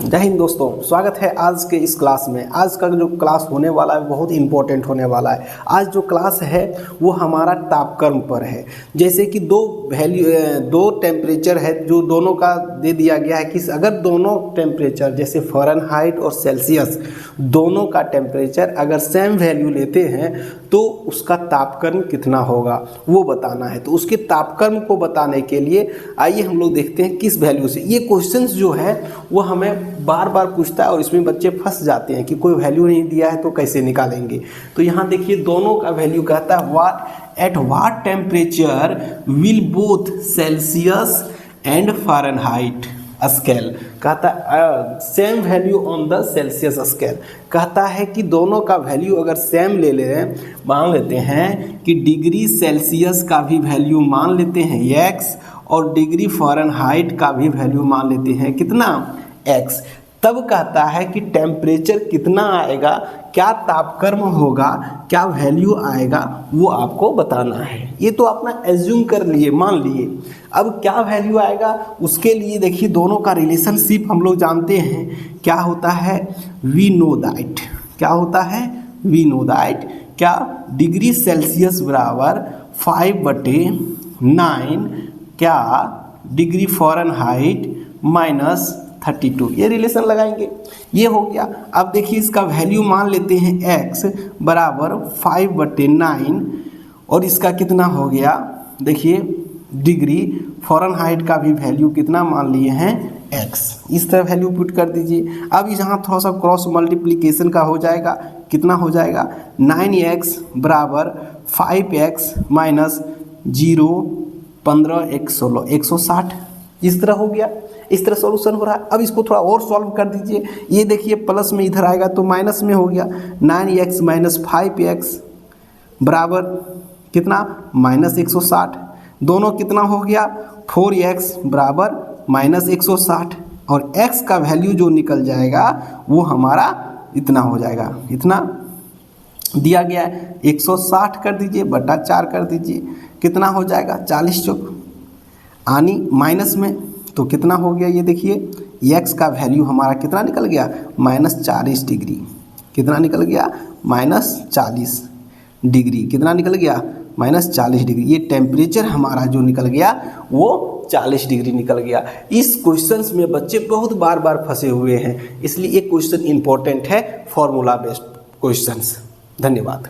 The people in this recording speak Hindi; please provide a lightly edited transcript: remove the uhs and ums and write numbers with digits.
जय हिंद दोस्तों, स्वागत है आज के इस क्लास में। आज का जो क्लास होने वाला है बहुत इंपॉर्टेंट होने वाला है। आज जो क्लास है वो हमारा तापक्रम पर है। जैसे कि दो टेम्परेचर है जो दोनों का दे दिया गया है कि अगर दोनों टेम्परेचर जैसे फ़ारेनहाइट और सेल्सियस दोनों का टेम्परेचर अगर सेम वैल्यू लेते हैं तो उसका तापक्रम कितना होगा वो बताना है। तो उसके तापक्रम को बताने के लिए आइए हम लोग देखते हैं किस वैल्यू से। ये क्वेश्चंस जो है वो हमें बार बार पूछता है और इसमें बच्चे फंस जाते हैं कि कोई वैल्यू नहीं दिया है तो कैसे निकालेंगे। तो यहाँ देखिए दोनों का वैल्यू कहता है at what temperature will both Celsius and Fahrenheit scale, कहता है same value on the Celsius scale. कहता है कि दोनों का वैल्यू अगर सेम ले ले रहे हैं, मान लेते हैं कि डिग्री सेल्सियस का भी वैल्यू मान लेते हैं x और डिग्री फ़ारेनहाइट का भी वैल्यू मान लेते हैं कितना x, तब कहता है कि टेम्परेचर कितना आएगा, क्या तापक्रम होगा, क्या वैल्यू आएगा वो आपको बताना है। ये तो अपना एज्यूम कर लिए, मान लिए। अब क्या वैल्यू आएगा उसके लिए देखिए दोनों का रिलेशनशिप हम लोग जानते हैं। क्या होता है वी नो दैट, क्या होता है वी नो दैट, क्या डिग्री सेल्सियस बराबर 5/9 क्या डिग्री फ़ारेनहाइट -32, ये रिलेशन लगाएंगे। ये हो गया। अब देखिए इसका वैल्यू मान लेते हैं x बराबर 5/9 और इसका कितना हो गया, देखिए डिग्री फ़ारेनहाइट का भी वैल्यू कितना मान लिए हैं x। इस तरह वैल्यू पुट कर दीजिए। अब यहाँ थोड़ा सा क्रॉस मल्टीप्लिकेशन का हो जाएगा, कितना हो जाएगा 9x बराबर 5x -0 15 1 16 160, इस तरह हो गया। इस तरह सॉल्यूशन हो रहा है। अब इसको थोड़ा और सॉल्व कर दीजिए। ये देखिए प्लस में इधर आएगा तो माइनस में हो गया। 9x - 5x बराबर कितना -160, दोनों कितना हो गया 4x बराबर -160 और x का वैल्यू जो निकल जाएगा वो हमारा इतना हो जाएगा। इतना दिया गया है 160 कर दीजिए बटा 4 कर दीजिए, कितना हो जाएगा 40 चौक आनी माइनस में तो कितना हो गया, ये देखिए x का वैल्यू हमारा कितना निकल गया -40 डिग्री। कितना निकल गया -40 डिग्री, कितना निकल गया -40 डिग्री। ये टेम्परेचर हमारा जो निकल गया वो 40 डिग्री निकल गया। इस क्वेश्चंस में बच्चे बहुत बार बार फंसे हुए हैं, इसलिए ये क्वेश्चन इंपॉर्टेंट है, फॉर्मूला बेस्ड क्वेश्चंस। धन्यवाद।